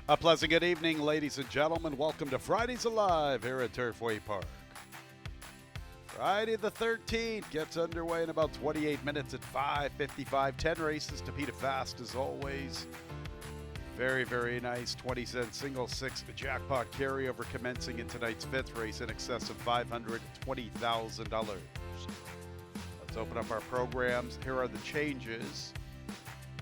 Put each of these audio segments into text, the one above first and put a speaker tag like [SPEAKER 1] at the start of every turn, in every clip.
[SPEAKER 1] A pleasant good evening, ladies and gentlemen. Welcome to Fridays Alive here at Turfway Park. Friday the 13th gets underway in about 28 minutes at 5:55. 10 races to beat it fast as always. Very, very nice 20-cent single six jackpot carryover commencing in tonight's fifth race in excess of $520,000. Let's open up our programs. Here are the changes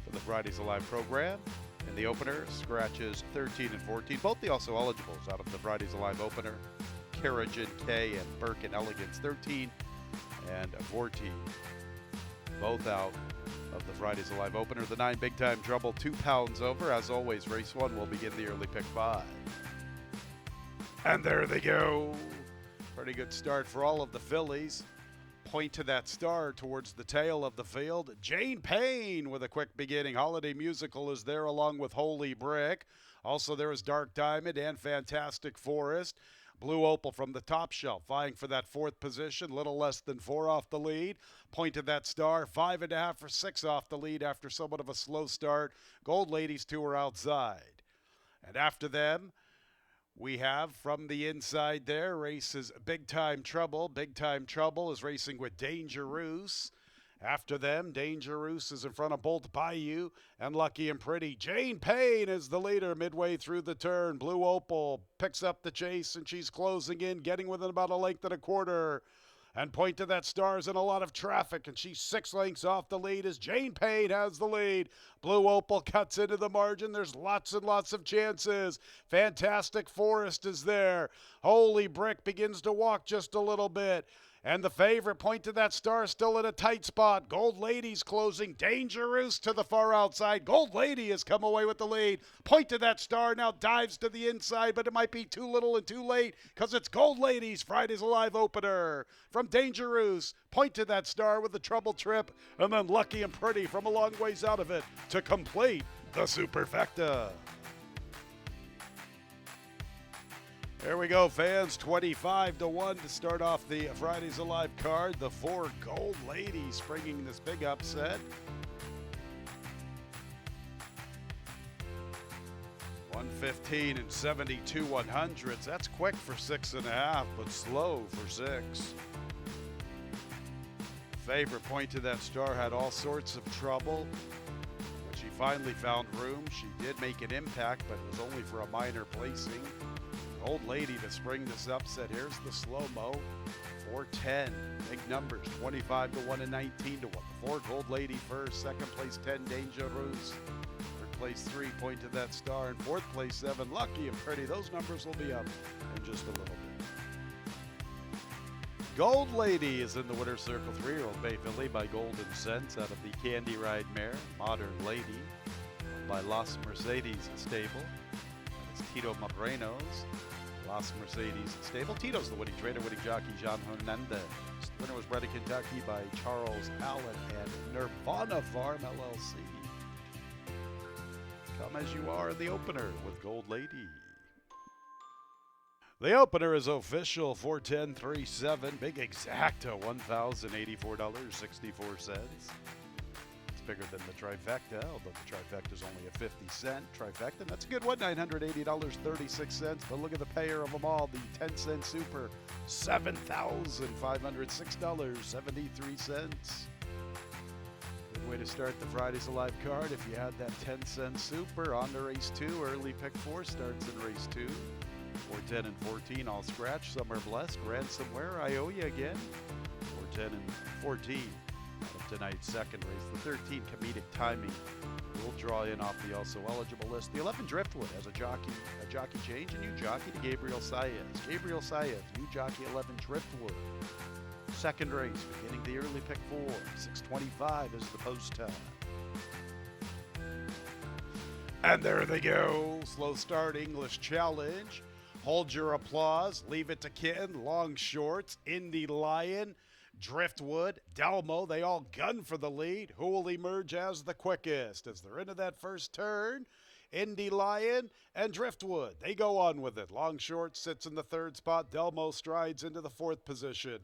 [SPEAKER 1] for the Fridays Alive program. In the opener, scratches 13 and 14, both the also eligibles out of the Fridays Alive opener. Carrigan K and Burke and Elegance 13 and 14, both out of the Fridays Alive opener. The 9 big time trouble, 2 pounds over. As always, race 1 will begin the early pick 5. And there they go. Pretty good start for all of the fillies. Point to that star towards the tail of the field. Jane Payne with a quick beginning. Holiday Musical is there along with Holy Brick. Also there is Dark Diamond and Fantastic Forest. Blue Opal from the top shelf, vying for that fourth position, little less than 4 off the lead. Point to that star, 5.5 or 6 off the lead after somewhat of a slow start. Gold Ladies 2 are outside. And after them, we have from the inside there races Big Time Trouble. Big Time Trouble is racing with Dangerous. After them, Dangerous is in front of Bolt Bayou and Lucky and Pretty. Jane Payne is the leader midway through the turn. Blue Opal picks up the chase and she's closing in, getting within about a length and a quarter. And Point to that star's in a lot of traffic, and she's 6 lengths off the lead as Jane Payne has the lead. Blue Opal cuts into the margin. There's lots and lots of chances. Fantastic Forest is there. Holy Brick begins to walk just a little bit. And the favorite, Point to that star, still in a tight spot. Gold Lady's closing. Dangerous to the far outside. Gold Lady has come away with the lead. Point to that star now dives to the inside, but it might be too little and too late because it's Gold Lady's Fridays Alive opener. From Dangerous, Point to that star with the trouble trip, and then Lucky and Pretty from a long ways out of it to complete the superfecta. There we go, fans. 25-1 to start off the Fridays Alive card. The 4 Gold Ladies bringing this big upset. 115 and 72 100s. That's quick for 6.5, but slow for 6. Favorite, Point to that star, had all sorts of trouble. When she finally found room, she did make an impact, but it was only for a minor placing. Gold Lady to spring this upset. Here's the slow-mo. 410. Big numbers. 25-1 and 19-1. The 4 Gold Lady first. Second place 10 Dangerous. Third place 3 Point to that star. And fourth place 7 Lucky and Pretty. Those numbers will be up in just a little bit. Gold Lady is in the winner's circle. 3-year-old Bay Filly by Golden Sense out of the Candy Ride mare. Modern Lady by Las Mercedes stable. That is Tito Moreno's Las Mercedes stable. Tito's the winning trainer, winning jockey John Hernandez. The winner was bred in Kentucky by Charles Allen and Nirvana Farm LLC. Come as you are in the opener with Gold Lady. The opener is official, 410.37. Big exacta, $1,084.64. It's bigger than the trifecta, although the trifecta is only a 50-cent trifecta. That's a good one, $980.36. But look at the payer of them all, the 10-cent super, $7,506.73. Good way to start the Fridays Alive card. If you had that 10-cent super on to race 2, early pick 4 starts in race 2. 410 and 14, all scratch. Some are blessed. Ransomware, I owe you again. 410 and 14 out of tonight's second race. The 13 comedic timing will draw in off the also eligible list. The 11 Driftwood has a jockey change, a new jockey to Gabriel Saez. Gabriel Saez, new jockey 11 Driftwood. Second race, beginning the early pick 4. 6:25 is the post time. And there they go. Slow start, English Challenge. Hold your applause. Leave it to Kitten. Long Shorts. Indy Lion. Driftwood. Delmo. They all gun for the lead. Who will emerge as the quickest? As they're into that first turn, Indy Lion and Driftwood. They go on with it. Long Short sits in the third spot. Delmo strides into the fourth position.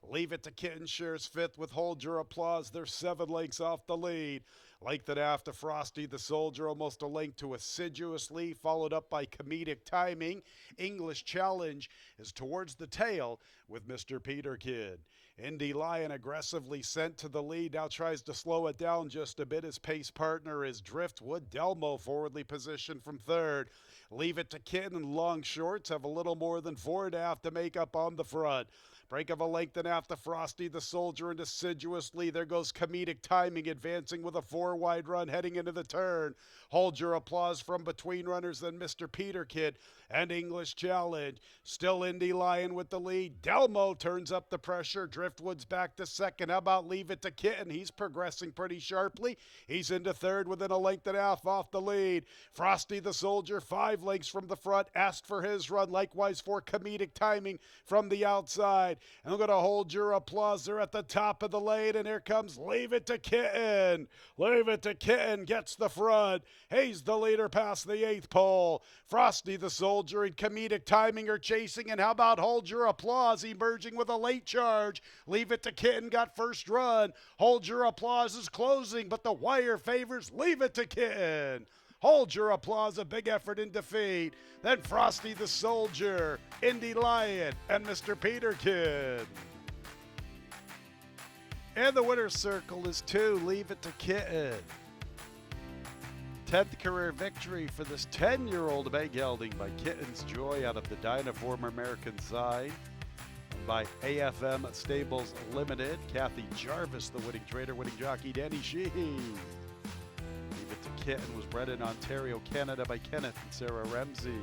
[SPEAKER 1] Leave It to Kitten shares fifth with Hold Your Applause. They're 7 lengths off the lead. Length and a half to Frosty the Soldier, almost a length to Assiduously, followed up by Comedic Timing. English Challenge is towards the tail with Mr. Peter Kid. Indy Lion aggressively sent to the lead, now tries to slow it down just a bit. His pace partner is Driftwood. Delmo forwardly positioned from third. Leave It to Kid and Long Shorts have a little more than 4.5 to make up on the front. Break of a length and a half to Frosty the Soldier and Assiduously. There goes Comedic Timing, advancing with a 4-wide run heading into the turn. Hold Your Applause from between runners, then Mr. Peter Kid and English Challenge. Still Indy Lion with the lead. Delmo turns up the pressure. Driftwood's back to second. How about Leave It to Kitten? He's progressing pretty sharply. He's into third within a length and a half off the lead. Frosty the Soldier, 5 lengths from the front, asked for his run. Likewise for Comedic Timing from the outside. And we're going to Hold Your Applause. They're at the top of the lane, and here comes Leave It to Kitten. Leave It to Kitten gets the front. He's the leader past the 8th pole. Frosty the Soldier and Comedic Timing are chasing, and how about Hold Your Applause emerging with a late charge. Leave It to Kitten got first run. Hold Your Applause is closing, but the wire favors Leave It to Kitten. Hold Your Applause, a big effort in defeat. Then Frosty the Soldier, Indy Lion, and Mr. Peter Kid. And the winner's circle is 2, Leave It to Kitten. 10th career victory for this 10-year-old bay gelding by Kitten's Joy out of the Dynaform American side. And by AFM Stables Limited, Kathy Jarvis, the winning trader, winning jockey Danny Sheehy. Kitten was bred in Ontario, Canada by Kenneth and Sarah Ramsey.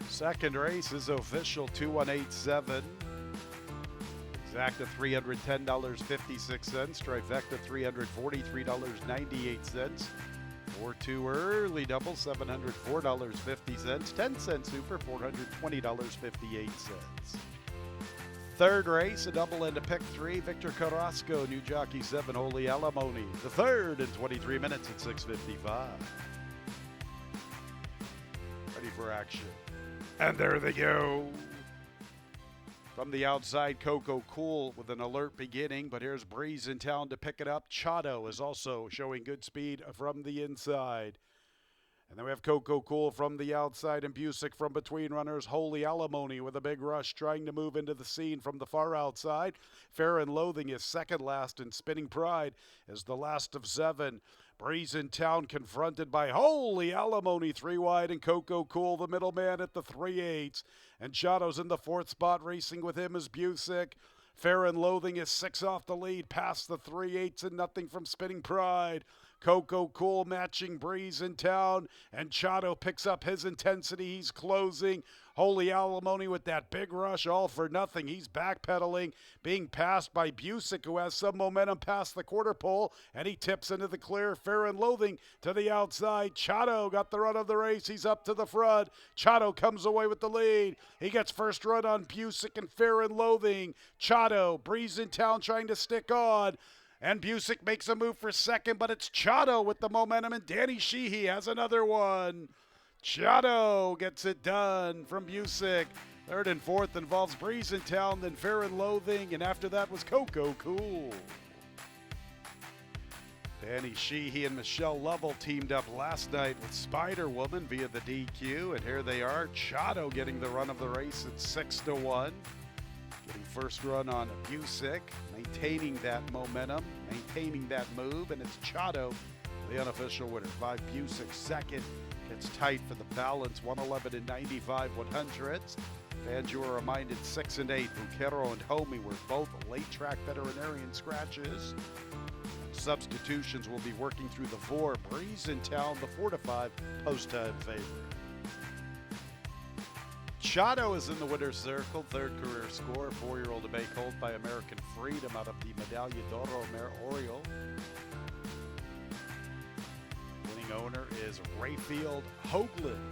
[SPEAKER 1] Second race is official, 2187. Exacta $310.56. Trifecta $343.98. 4-2 early double, $704.50. 10-cent super, $420.58. Third race, a double and a pick 3. Victor Carrasco, new jockey 7, Holy Alimony. The third in 23 minutes at 6:55. Ready for action. And there they go. From the outside, Coco Cool with an alert beginning, but here's Breeze in town to pick it up. Chado is also showing good speed from the inside. And then we have Coco Cool from the outside and Busick from between runners. Holy Alimony with a big rush trying to move into the scene from the far outside. Fair and Loathing is second last, and Spinning Pride is the last of 7. Breeze in town confronted by Holy Alimony 3 wide, and Coco Cool the middleman at the 3/8. And Chado's in the 4th spot. Racing with him is Busick. Fair and Loathing is 6 off the lead, past the 3/8 and nothing from Spinning Pride. Coco Cool matching Breeze in town, and Chado picks up his intensity. He's closing. Holy Alimony with that big rush, all for nothing. He's backpedaling, being passed by Busick, who has some momentum past the quarter pole, and he tips into the clear. Fair and Loathing to the outside. Chado got the run of the race. He's up to the front. Chado comes away with the lead. He gets first run on Busick and Fair and Loathing. Chado, Breeze in town trying to stick on. And Busick makes a move for second, but it's Chado with the momentum, and Danny Sheehy has another one. Chado gets it done from Busick. Third and fourth involves Breeze in town, then Fair and Loathing, and after that was Coco Cool. Danny Sheehy and Michelle Lovell teamed up last night with Spider Woman via the DQ, and here they are. Chado getting the run of the race at 6-1. Getting first run on Busick, maintaining that momentum, maintaining that move, and it's Chado, the unofficial winner. 5 Busick second. It's tight for the balance, 111 and 95 100ths. Fans, you are reminded 6 and 8. Buquero and Homey were both late track veterinarian scratches. Substitutions will be working through the 4. Breeze in town, the 4-5 post-time favorite. Chado is in the winner's circle, 3rd career score, 4-year-old Bay Colt by American Freedom out of the Medalla d'Oro Oriole. Winning owner is Rayfield Hoagland.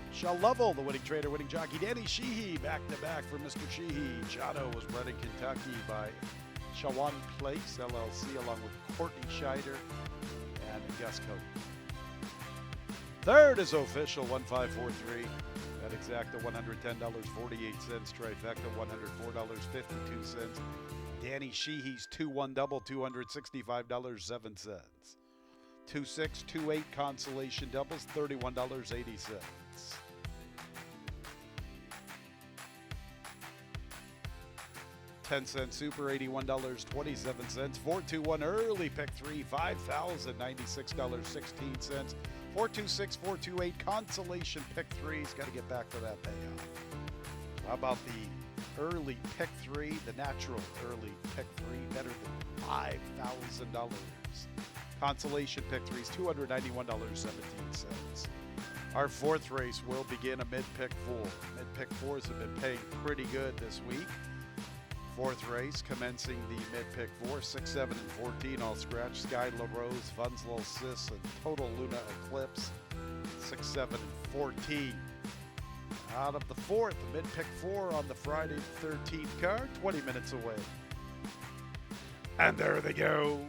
[SPEAKER 1] Michelle Lovell, the winning trader, winning jockey. Danny Sheehy, back-to-back for Mr. Sheehy. Chado was bred in Kentucky by Shawan Place, LLC, along with Courtney Scheider and Gus Cope. Third is official, 1543. That exacta $110.48. Trifecta $104.52. Danny Sheehy's 2-1 double $265.07. 2-6, 2-8 consolation doubles $31.80. 10-cent super $81.27. 4-2-1 early pick 3 $5,096.16. 4-2-6, 4-2-8 consolation pick 3's got to get back to that payoff. How about the early pick 3, the natural early pick 3, better than $5,000. Consolation pick 3's $291.17. Our fourth race will begin a mid-pick 4. Mid-pick 4s have been paying pretty good this week. Fourth race commencing the mid-pick 4, 6, 7, and 14 all scratch. Sky LaRose, Fun's Lil Sis, and Total Luna Eclipse, 6, 7, and 14. Out of the fourth, the mid-pick 4 on the Friday the 13th card, 20 minutes away. And there they go.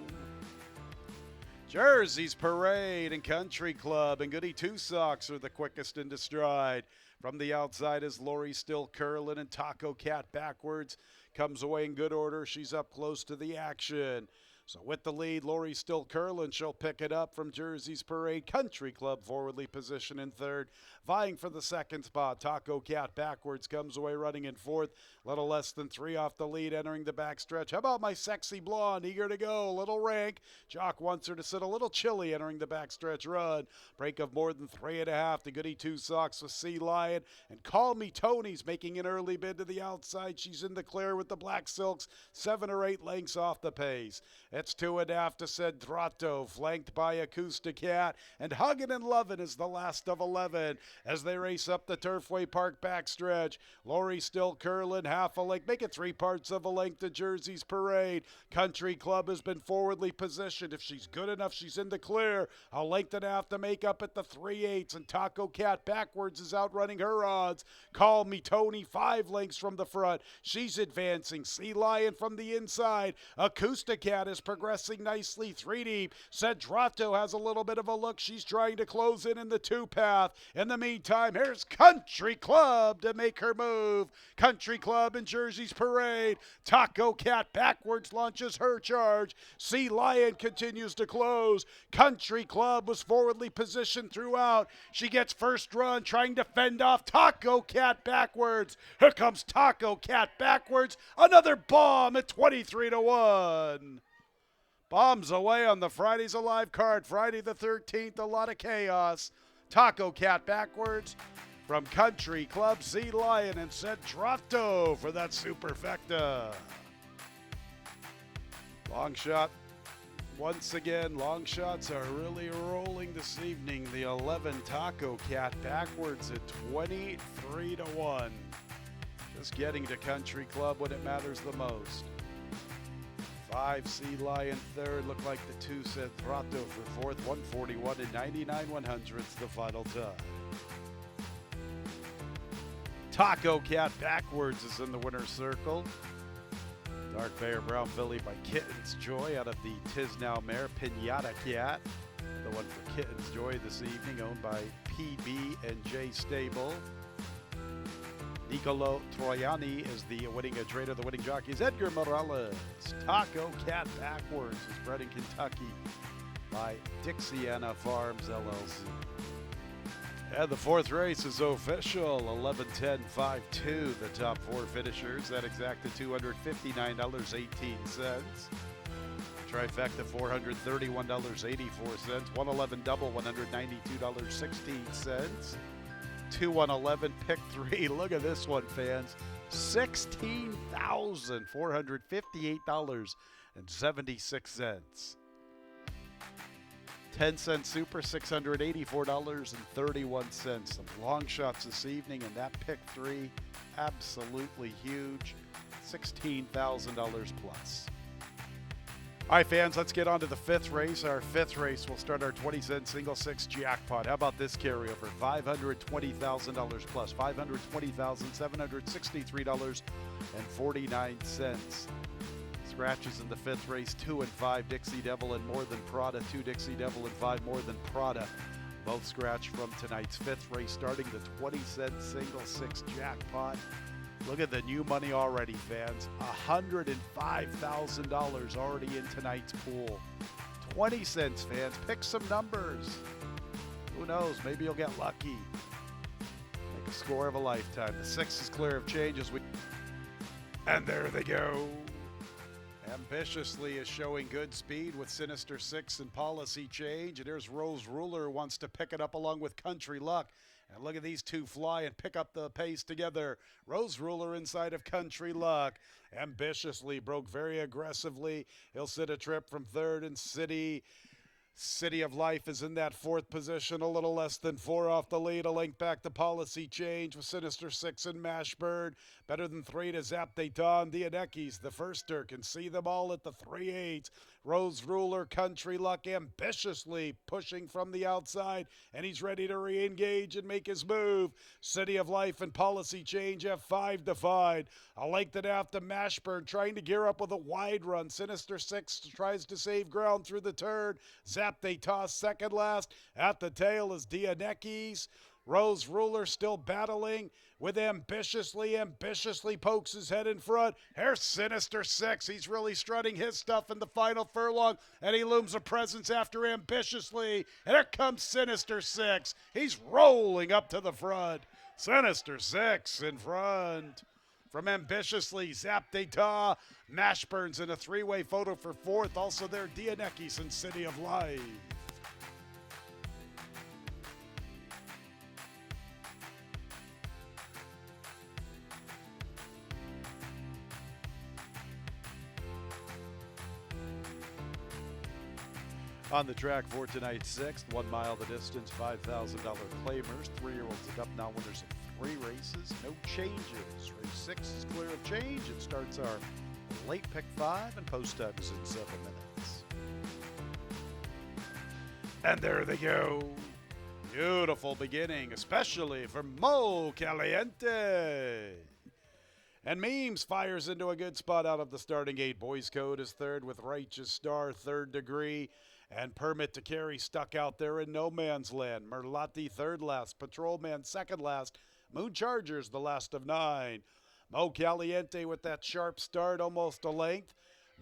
[SPEAKER 1] Jersey's Parade and Country Club and Goody Two Socks are the quickest into stride. From the outside is Lori Still Curlin and Taco Cat backwards. Comes away in good order. She's up close to the action. So with the lead, Lori Still Curlin. She'll pick it up from Jersey's Parade. Country Club forwardly positioned in third. Vying for the second spot. Taco Cat backwards comes away running in fourth. Little less than 3 off the lead entering the backstretch. How about my sexy blonde? Eager to go. Little rank. Jock wants her to sit a little chilly entering the backstretch run. Break of more than 3.5 to Goody Two Socks with Sea Lion. And Call Me Tony's making an early bid to the outside. She's in the clear with the Black Silks. 7 or 8 lengths off the pace. It's 2.5 to Cedrato, flanked by Acoustic Cat, and Huggin' and Lovin' is the last of 11 as they race up the Turfway Park backstretch. Lori Still Curlin, half a length, make it 3 parts of a length to Jersey's Parade. Country Club has been forwardly positioned. If she's good enough, she's in the clear. A length and a half to make up at the 3/8, and Taco Cat backwards is outrunning her odds. Call Me Tony, 5 lengths from the front. She's advancing. Sea Lion from the inside. Acoustic Cat is progressing nicely 3 deep. Cedrato has a little bit of a look. She's trying to close in the 2 path. In the meantime, here's Country Club to make her move. Country Club in Jersey's Parade. Taco Cat backwards launches her charge. Sea Lion continues to close. Country Club was forwardly positioned throughout. She gets first run trying to fend off Taco Cat backwards. Here comes Taco Cat backwards. Another bomb at 23-1. Bombs away on the Fridays Alive card. Friday the 13th, a lot of chaos. Taco Cat backwards from Country Club, Sea Lion, and Cedrato for that superfecta. Long shot. Once again, long shots are really rolling this evening. The 11 Taco Cat backwards at 23-1. Just getting to Country Club when it matters the most. 5 Sea Lion third, look like the 2 Cedrato for fourth, 141 and 99/100ths the final time. Taco Cat backwards is in the winner's circle. Dark Bear Brown Filly by Kitten's Joy out of the Tis Now Mare Pinata Cat. The one for Kitten's Joy this evening, owned by PB and J Stable. Nicolo Troiani is the winning trader. The winning jockey is Edgar Morales. Taco Cat backwards is bred in Kentucky by Dixiana Farms LLC. And the fourth race is official. 11-10-5-2, the top 4 finishers. That exacta $259.18. Trifecta $431.84. 111 double $192.16. 2-1-11 pick 3. Look at this one, fans. $16,458.76. 10-cent super, $684.31. Some long shots this evening, and that pick 3, absolutely huge. $16,000 plus. All right, fans, let's get on to the 5th race. Our 5th race will start our 20-cent single 6 jackpot. How about this carryover? $520,000 plus, $520,763.49. Scratches in the 5th race, 2 and 5 Dixie Devil and More Than Prada, 2 Dixie Devil and 5 More Than Prada. Both scratch from tonight's fifth race, starting the 20-cent single six jackpot. Look at the new money already, fans. $105,000 already in tonight's pool. 20 cents, fans. Pick some numbers. Who knows? Maybe you'll get lucky. Make a score of a lifetime. The six is clear of change as we... And there they go. Ambitiously is showing good speed with Sinister Six and Policy Change. And here's Rose Ruler, who wants to pick it up along with Country Luck. And look at these two fly and pick up the pace together. Rose Ruler inside of Country Luck. Ambitiously broke very aggressively. He'll sit a trip from third, and City of Life is in that fourth position, a little less than 4 off the lead. A link back to Policy Change with Sinister Six and Mashbird. Better than 3 to Zap De Don. Dianekis, the firster, can see them all at the 3/8. Rose Ruler, Country Luck ambitiously pushing from the outside, and he's ready to re-engage and make his move. City of Life and Policy Change have 5 defined. A length and a half to Mashburn, trying to gear up with a wide run. Sinister Six tries to save ground through the turn. Zap they toss second last. At the tail is Dianekis. Rose Ruler still battling with ambitiously pokes his head in front. Here's Sinister Six. He's really strutting his stuff in the final furlong, and he looms a presence after ambitiously. And here comes Sinister Six. He's rolling up to the front. Sinister Six in front. From ambitiously, Zap De Ta, Mashburns in a 3-way photo for fourth. Also there, Dianekis and City of Life. On the track for tonight's sixth, 1 mile the distance, $5,000 claimers, 3-year-olds and up, now winners of 3 races, no changes. Race 6 is clear of change. It starts our late pick 5 and post time is in 7 minutes. And there they go. Beautiful beginning, especially for Mo Caliente. And Memes fires into a good spot out of the starting 8. Boys Code is third with Righteous Star, third degree. And Permit to Carry stuck out there in no man's land. Merlati third last. Patrolman second last. Moon Chargers the last of 9. Mo Caliente with that sharp start, almost a length.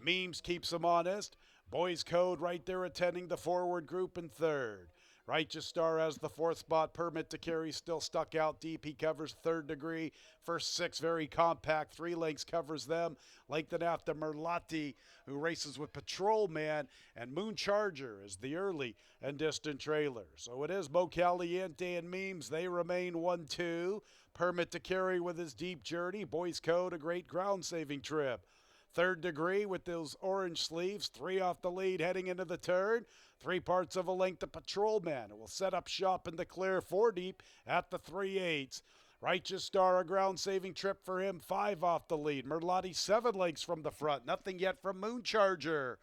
[SPEAKER 1] Memes keeps him honest. Boys Code right there attending the forward group in third. Righteous Star has the 4th spot. Permit to Carry still stuck out deep. He covers third degree. First 6 very compact. 3 lengths covers them. Length and after Merlati, who races with Patrolman, and Moon Charger is the early and distant trailer. So it is Mo Caliente and Memes. They remain 1-2. Permit to Carry with his deep journey. Boys Code, a great ground-saving trip. Third degree with those orange sleeves. 3 off the lead heading into the turn. 3 parts of a length to Patrolman, who will set up shop in the clear 4 deep at the 3/8. Righteous Star, a ground-saving trip for him. 5 off the lead. Merlati 7 lengths from the front. Nothing yet from Moon Charger.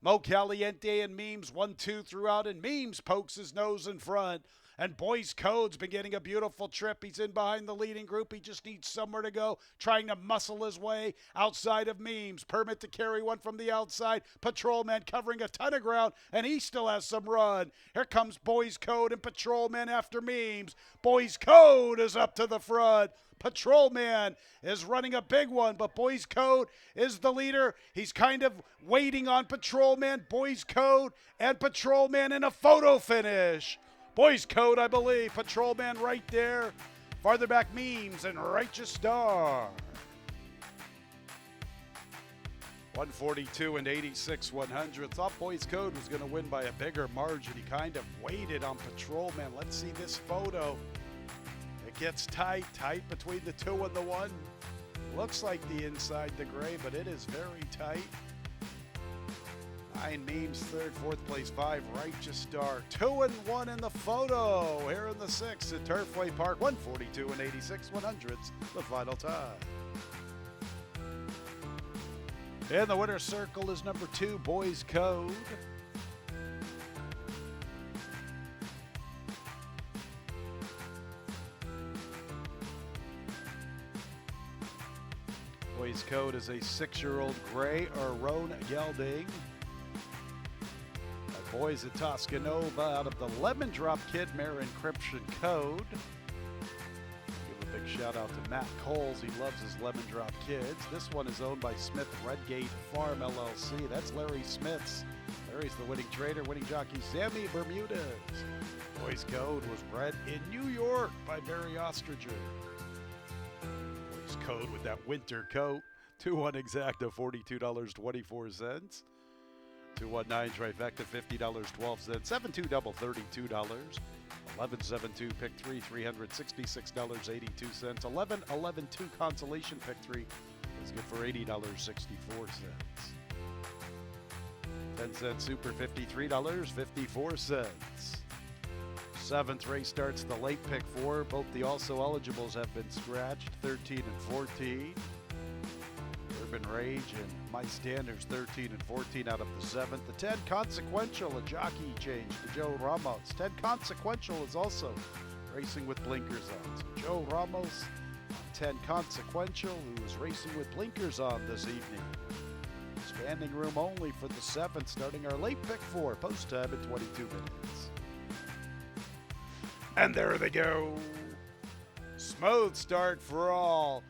[SPEAKER 1] Mo Caliente and Memes 1-2 throughout, and Memes pokes his nose in front. And Boys Code's been getting a beautiful trip. He's in behind the leading group. He just needs somewhere to go, trying to muscle his way outside of Memes. Permit to Carry one from the outside. Patrolman covering a ton of ground, and he still has some run. Here comes Boys Code and Patrolman after Memes. Boys Code is up to the front. Patrolman is running a big one, but Boys Code is the leader. He's kind of waiting on Patrolman. Boys Code and Patrolman in a photo finish. Boys Code, I believe. Patrolman right there. Farther back, Memes and Righteous Star. 142 and 86 100. Thought Boys Code was going to win by a bigger margin. He kind of waited on Patrolman. Let's see this photo. It gets tight between the 2 and the 1. Looks like the inside the gray, but it is very tight. 9 Memes, third, 4th place, 5 Righteous Star, 2 and 1 in the photo here in the 6th at Turfway Park. 142 and 86 100s, the final time. In the winner's circle is number 2, Boys Code. Boys Code is a 6-year-old gray or roan gelding. Boys at Toscanova out of the Lemon Drop Kid Mare Encryption Code. Give a big shout out to Matt Coles. He loves his Lemon Drop Kids. This one is owned by Smith Redgate Farm LLC. That's Larry Smith's. Larry's the winning trader, winning jockey Sammy Bermudez. Boys Code was bred in New York by Barry Ostringer. Boys Code with that winter coat. 2-1 exacta, $42.24. 219 trifecta, $50.12. 7-2 double, $32. 11-7-2 pick 3, $366.82. 11-11-2 consolation pick 3 is good for $80.64. 10-cent super, $53.54. Seventh race starts the late pick 4. Both the also eligibles have been scratched, 13 and 14. Urban Rage and My Standards 13 and 14 out of the 7th. The 10 Consequential, a jockey change to Joe Ramos. 10 Consequential is also racing with blinkers on. So Joe Ramos, 10 Consequential, who is racing with blinkers on this evening. Standing room only for the 7th, starting our late pick 4. Post time at 22 minutes. And there they go. Smooth start for all.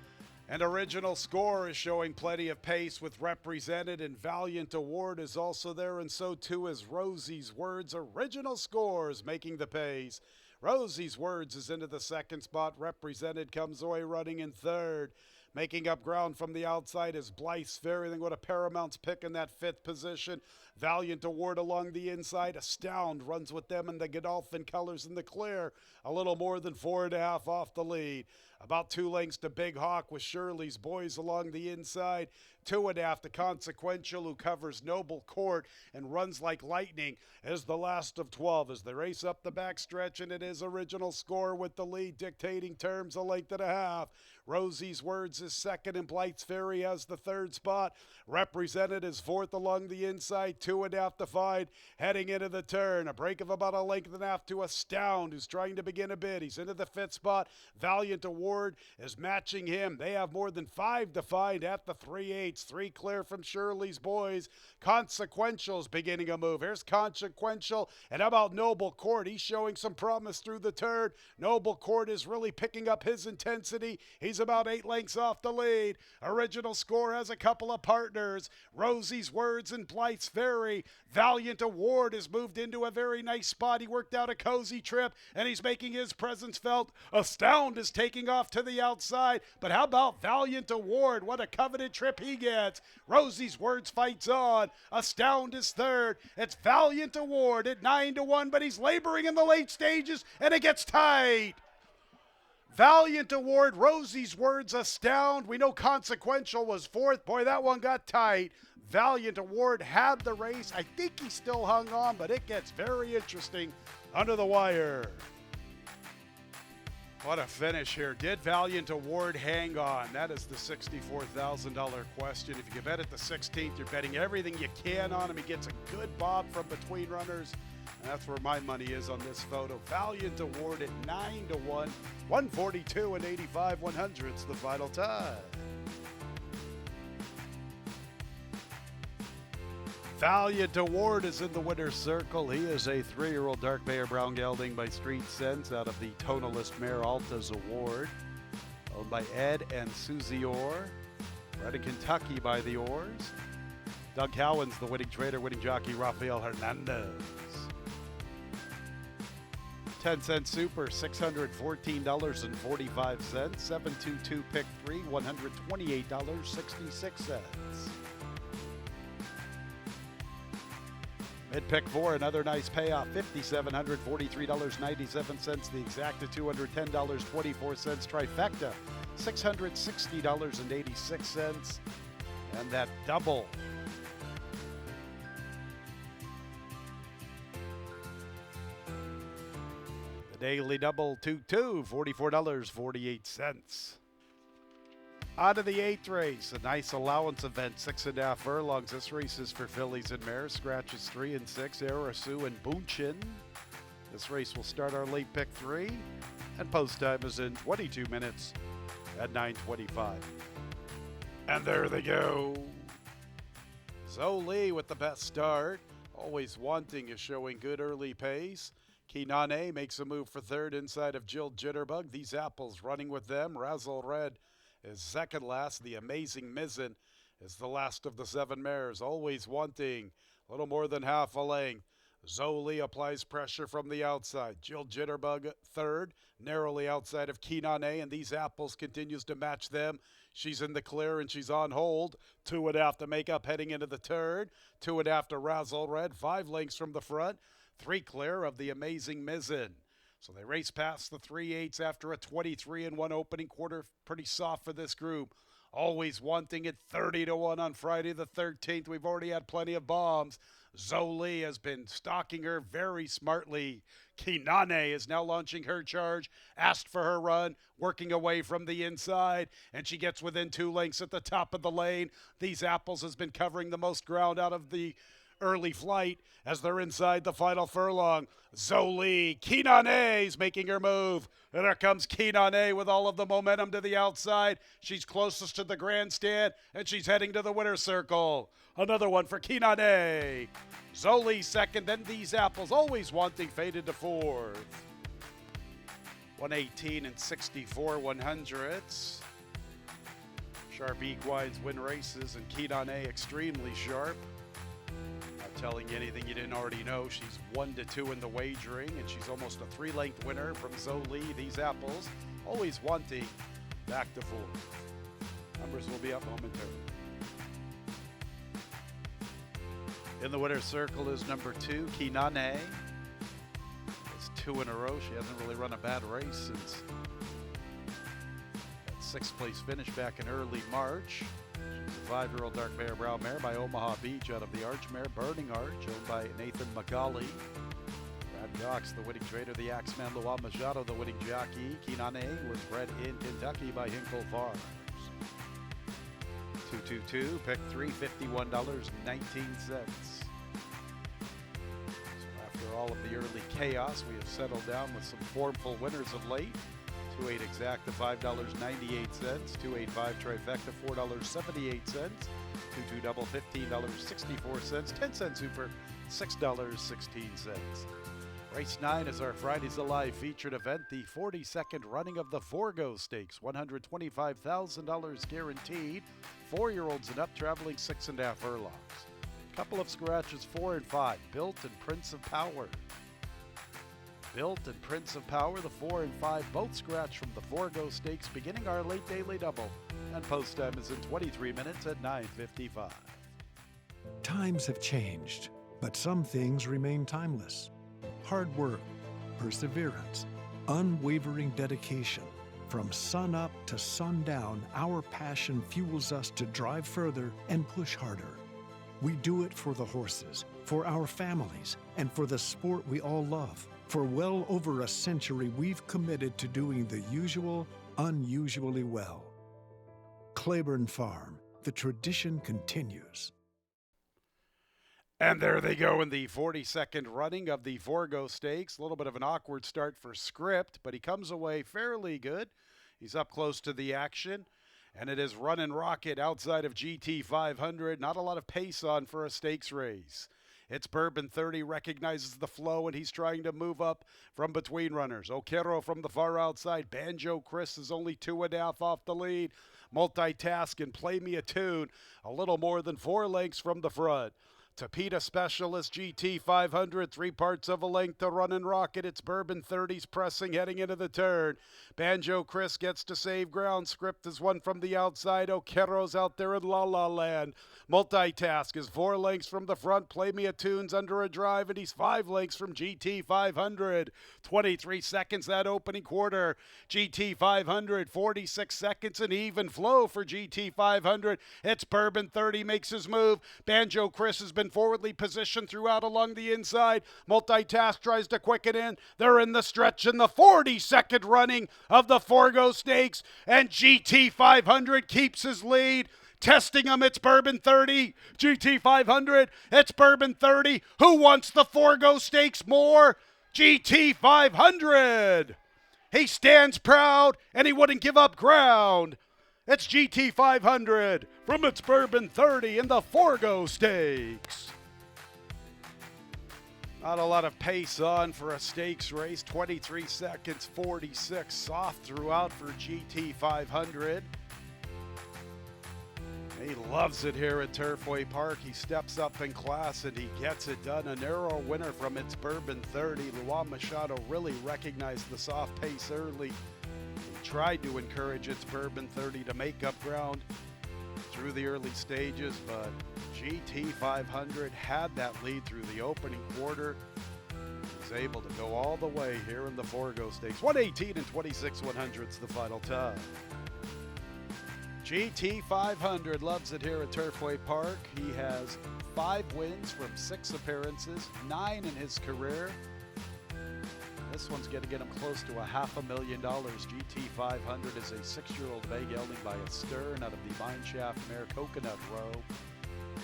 [SPEAKER 1] And Original Score is showing plenty of pace with Represented, and Valiant Award is also there, and so too is Rosie's Words. Original Score is making the pace. Rosie's Words is into the 2nd spot. Represented comes away running in 3rd. Making up ground from the outside is Blythe's Ferry. Then go to Paramount's pick in that 5th position. Valiant Award along the inside. Astound runs with them in the Godolphin colors in the clear. A little more than 4.5 off the lead. About 2 lengths to Big Hawk with Shirley's Boys along the inside. 2.5 to Consequential, who covers Noble Court and runs like lightning, is the last of 12 as they race up the backstretch, and it is Original Score with the lead, dictating terms a length and a half. Rosie's Words is 2nd, and Blythe's Ferry has the 3rd spot. Represented is 4th along the inside, 2.5 to find, heading into the turn. A break of about a length and a half to Astound, who's trying to begin a bid. He's into the 5th spot. Valiant Award is matching him. They have more than 5 to find at the 3/8. 3 clear from Shirley's Boys. Consequential's beginning a move. Here's Consequential. And how about Noble Court? He's showing some promise through the turn. Noble Court is really picking up his intensity. He's about 8 lengths off the lead. Original Score has a couple of partners. Rosie's Words and Blythe's Ferry. Valiant Award has moved into a very nice spot. He worked out a cozy trip, and he's making his presence felt. Astound is taking off to the outside. But how about Valiant Award? What a coveted trip he gets. Rosie's Words fights on. Astound is 3rd. It's Valiant Award at 9-1, but he's laboring in the late stages, and it gets tight. Valiant Award, Rosie's Words, Astound. We know Consequential was 4th. Boy, that one got tight. Valiant Award had the race. I think he still hung on, but it gets very interesting under the wire. What a finish here. Did Valiant Award hang on? That is the $64,000 question. If you can bet at the 16th, you're betting everything you can on him. He gets a good bob from between runners. And that's where my money is on this photo. Valiant Award at 9-1, 142 and 85/100ths the final time. Valiant Award is in the winner's circle. He is a 3-year-old dark Bayer brown gelding by Street Sense out of the tonalist Mare Alta's Award, owned by Ed and Susie Orr. Bred in Kentucky by the Orrs. Doug Cowan's the winning trader, winning jockey Rafael Hernandez. 10-cent super, $614.45. 722 pick 3, $128.66. Mid-pick 4, another nice payoff, $5,743.97. The exacta, $210.24. Trifecta, $660.86. And that double, the daily double, 2-2, $44.48. On to the 8th race, a nice allowance event, 6.5 furlongs. This race is for fillies and mares. Scratches 3 and 6, Yurasoop and Bunchin. This race will start our late pick 3, and post time is in 22 minutes at 9:25. And there they go. Zoe Lee with the best start. Always Wanting is showing good early pace. Kinane makes a move for third inside of Jill Jitterbug. These apples running with them. Razzle Red is second last. The Amazing Mizzen is the last of the 7 mares. Always Wanting, a little more than half a length. Zoli applies pressure from the outside. Jill Jitterbug third, narrowly outside of Kinane, and these apples continues to match them. She's in the clear and she's on hold. 2.5 to make up heading into the turn. 2.5 to Razzle Red. 5 lengths from the front. 3 clear of the Amazing Mizzen. So they race past the 3/8 after a 23-1 opening quarter. Pretty soft for this group. Always Wanting at 30-1 on Friday the 13th. We've already had plenty of bombs. Zoli has been stalking her very smartly. Kinane is now launching her charge, asked for her run, working away from the inside, and she gets within 2 lengths at the top of the lane. These apples has been covering the most ground out of the early flight as they're inside the final furlong. Zoli, Kinane's making her move. And there comes Kinane with all of the momentum to the outside. She's closest to the grandstand, and she's heading to the winner's circle. Another one for Kinane. Zoli second, then these apples, Always Wanting, faded to fourth. 118 and 64 100ths. Sharp Equines win races, and Kinane extremely sharp. Not telling you anything you didn't already know. She's 1-2 in the wagering, and she's almost a 3-length winner from Zoli. These apples, Always Wanting, back to fourth. Numbers will be up momentarily. In the winner's circle is number 2, Kinane. It's 2 in a row. She hasn't really run a bad race since that 6th place finish back in early March. She's a 5-year-old dark mare, brown mare by Omaha Beach out of the Archmare. Burning Arch, owned by Nathan McCauley. Brad Cox, the winning trader. The Axeman, Luan Machado, the winning jockey. Kinane was bred in Kentucky by Hinkle Farms. 222, pick 3, $51.19. So after all of the early chaos, we have settled down with some formful winners of late. 2-8 exacta, $5.98. 285 trifecta, $4.78. 2-2 double, $15.64. 10-cent super, $6.16. Race 9 is our Fridays Alive featured event, the 42nd running of the Forgo Stakes, $125,000 guaranteed. 4-year-olds and up, traveling 6.5 furlongs. Couple of scratches, 4 and 5. Built and Prince of Power. Built and Prince of Power, the 4 and 5, both scratched from the Forgo Stakes, beginning our late daily double. And post time is in 23 minutes at 9:55.
[SPEAKER 2] Times have changed, but some things remain timeless. Hard work, perseverance, unwavering dedication. From sun up to sundown, our passion fuels us to drive further and push harder. We do it for the horses, for our families, and for the sport we all love. For well over a century, we've committed to doing the usual, unusually well. Claiborne Farm, the tradition continues.
[SPEAKER 1] And there they go in the 42nd running of the Forgo Stakes. A little bit of an awkward start for Script, but he comes away fairly good. He's up close to the action, and it is Runnin' Rocket outside of GT 500. Not a lot of pace on for a stakes race. It's Bourbon 30, recognizes the flow, and he's trying to move up from between runners. Oquero from the far outside. Banjo Chris is only 2.5 off the lead. Multitask and Play Me a Tune, a little more than 4 lengths from the front. Tapeta Specialist GT 500, 3 parts of a length to Runnin' Rocket. It's Bourbon 30's pressing, heading into the turn. Banjo Chris gets to save ground. Script is one from the outside. Oquero's out there in La La Land. Multitask is 4 lengths from the front. Play Me a Tune's under a drive, and he's 5 lengths from GT 500. 23 seconds that opening quarter. GT 500, 46 seconds, an even flow for GT 500. It's Bourbon 30 makes his move. Banjo Chris has been forwardly positioned throughout along the inside. Multitask tries to quicken in. They're in the stretch in the 42nd running of the Forgo Stakes, and GT 500 keeps his lead. Testing him, it's Bourbon 30. GT 500, it's Bourbon 30. Who wants the Forgo Stakes more? GT 500. He stands proud, and he wouldn't give up ground. It's GT 500 from its Bourbon 30 in the Forgo Stakes. Not a lot of pace on for a stakes race. 23 seconds, 46. Soft throughout for GT 500. He loves it here at Turfway Park. He steps up in class and he gets it done. A narrow winner from its Bourbon 30. Luan Machado really recognized the soft pace early. He tried to encourage its Bourbon 30 to make up ground through the early stages, but GT 500 had that lead through the opening quarter. He was able to go all the way here in the Forgo Stakes. 118 and 26/100ths the final time. GT 500 loves it here at Turfway Park. He has 5 wins from 6 appearances, 9 in his career. This one's going to get him close to $500,000. GT 500 is a 6-year-old bay gelding by a stern out of the Mineshaft mare Coconut Row,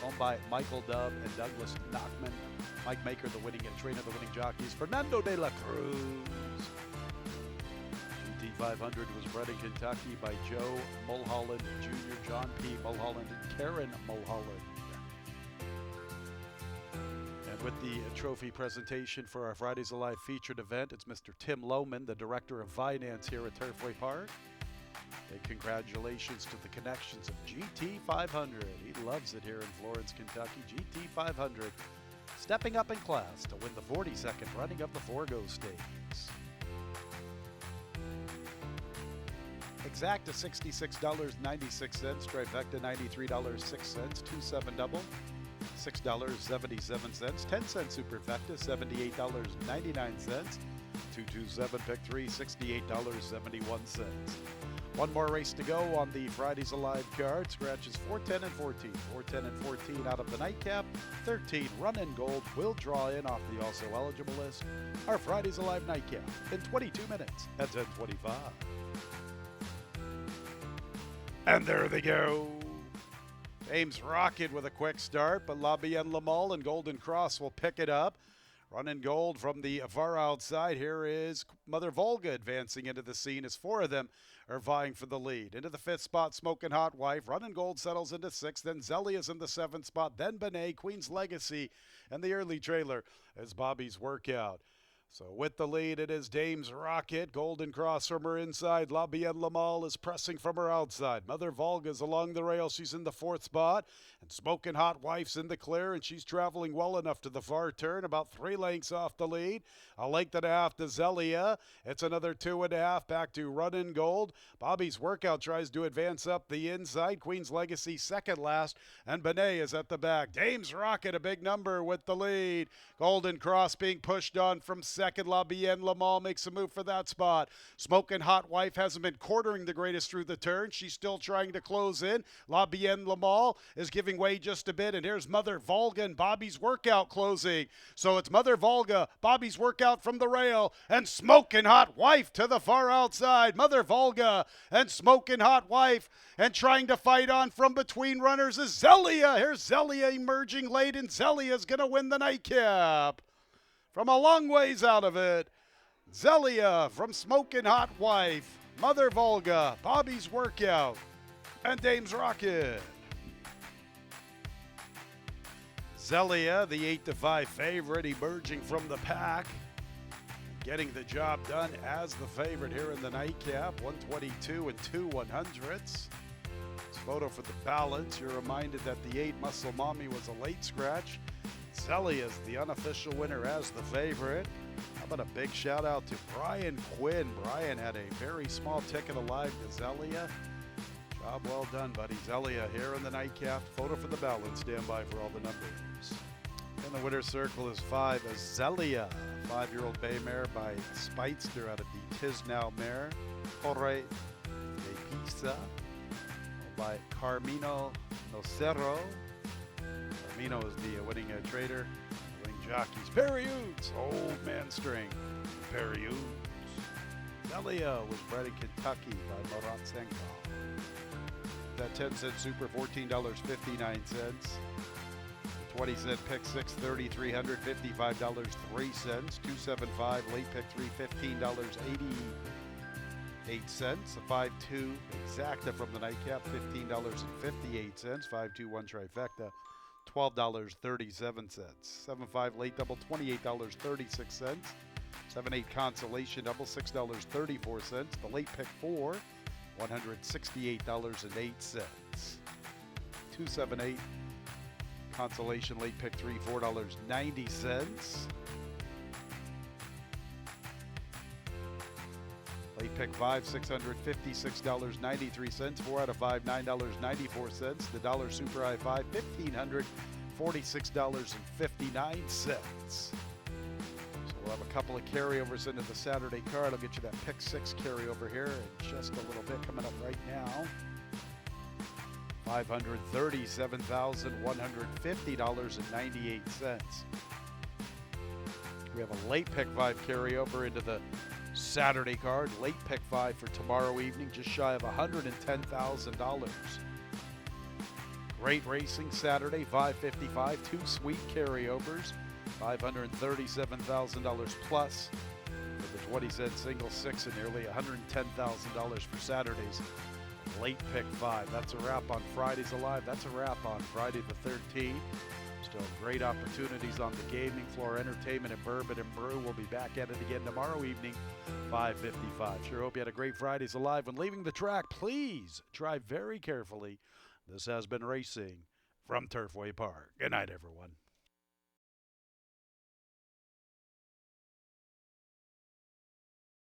[SPEAKER 1] owned by Michael Dove and Douglas Knockman. Mike Maker, the winning trainer, the winning jockeys, Fernando de la Cruz. GT 500 was bred in Kentucky by Joe Mulholland Jr., John P. Mulholland, and Karen Mulholland. And with the trophy presentation for our Fridays Alive featured event, it's Mr. Tim Lohman, the Director of Finance here at Turfway Park. And congratulations to the connections of GT 500. He loves it here in Florence, Kentucky. GT 500 stepping up in class to win the 42nd running of the Forgo Stakes. Exacta $66.96, trifecta $93.06, 2-7 double $6.77, 10-cent superfecta $78.99, 227 pick 3 $68.71. One more race to go on the Fridays Alive card. Scratches 4, 10, and 14. 4, 10, and 14 out of the nightcap. 13 Run in Gold will draw in off the also eligible list. Our Fridays Alive nightcap in 22 minutes at 10:25. And there they go. Ames Rocket with a quick start, but La Bien Le Mall and Golden Cross will pick it up. Run in Gold from the far outside. Here is Mother Volga advancing into the scene as 4 of them are vying for the lead. Into the 5th spot, Smokin' Hot Wife. Run in Gold settles into 6th. Then Zelia's in the 7th spot. Then Benet, Queen's Legacy, and the early trailer is Bobby's Workout. So with the lead, it is Dame's Rocket. Golden Cross from her inside. La Bien Le Mall is pressing from her outside. Mother Volga's along the rail. She's in the 4th spot. And Smokin' Hot Wife's in the clear, and she's traveling well enough to the far turn, about 3 lengths off the lead. A length and a half to Zelia. It's another 2.5 back to Run in Gold. Bobby's Workout tries to advance up the inside. Queen's Legacy second last, and Benet is at the back. Dame's Rocket, a big number with the lead. Golden Cross being pushed on from second. La Bien Le Mall makes a move for that spot. Smokin' Hot Wife hasn't been quartering the greatest through the turn. She's still trying to close in. La Bien Le Mall is giving way just a bit, and here's Mother Volga and Bobby's Workout closing. So it's Mother Volga, Bobby's Workout from the rail, and Smokin' Hot Wife to the far outside. Mother Volga and Smokin' Hot Wife, and trying to fight on from between runners is Zelia. Here's Zelia emerging late, and Zelia's going to win the nightcap. From a long ways out of it, Zelia from Smokin' Hot Wife, Mother Volga, Bobby's Workout, and Dame's Rocket. Zelia, the 8-5 favorite, emerging from the pack, getting the job done as the favorite here in the nightcap, 122 and 2/100ths. This photo for the balance. You're reminded that the 8 Muscle Mommy was a late scratch. Zelia is the unofficial winner as the favorite. How about a big shout out to Brian Quinn. Brian had a very small ticket alive to Zelia. Job well done, buddy. Zelia here in the nightcap. Photo for the balance. Stand by for all the numbers. In the winner's circle is 5 Zelia, 5-year-old bay mare by Speitster out of the Tisnow mare. Jorge de Pisa by Carmino Nocero. Carmino is the winning trader. Winning jockeys. Perry-Utes, Old Man String. Perry-Utes. Zelia was bred in Kentucky by Marat Senkal. That 10-cent super, $14.59. 20-cent pick 6, $3,300, $55.03. 275 late pick 3, $15.88. A 5-2 exacta from the nightcap, $15.58. 5-2-1 trifecta, $12.37. 7-5 late double, $28.36. 7-8 consolation double, $6.34. The late pick 4, $168.08. 2-7-8 consolation late pick 3, $4.90. Late pick 5, $656.93. 4 out of 5, $9.94. The dollar super high 5, $1,546.59. So we'll have a couple of carryovers into the Saturday card. I'll get you that pick 6 carryover here in just a little bit coming up right now. $537,150.98. We have a late pick 5 carryover into the Saturday card. Late pick 5 for tomorrow evening, just shy of $110,000. Great racing Saturday, 555, 2 sweet carryovers, $537,000 plus for the 20-cent single 6 and nearly $110,000 for Saturday's late pick 5. That's a wrap on Fridays Alive. That's a wrap on Friday the 13th. Still great opportunities on the gaming floor, entertainment and bourbon and brew. We'll be back at it again tomorrow evening, 5:55. Sure hope you had a great Fridays Alive. When leaving the track, please drive very carefully. This has been Racing from Turfway Park. Good night, everyone.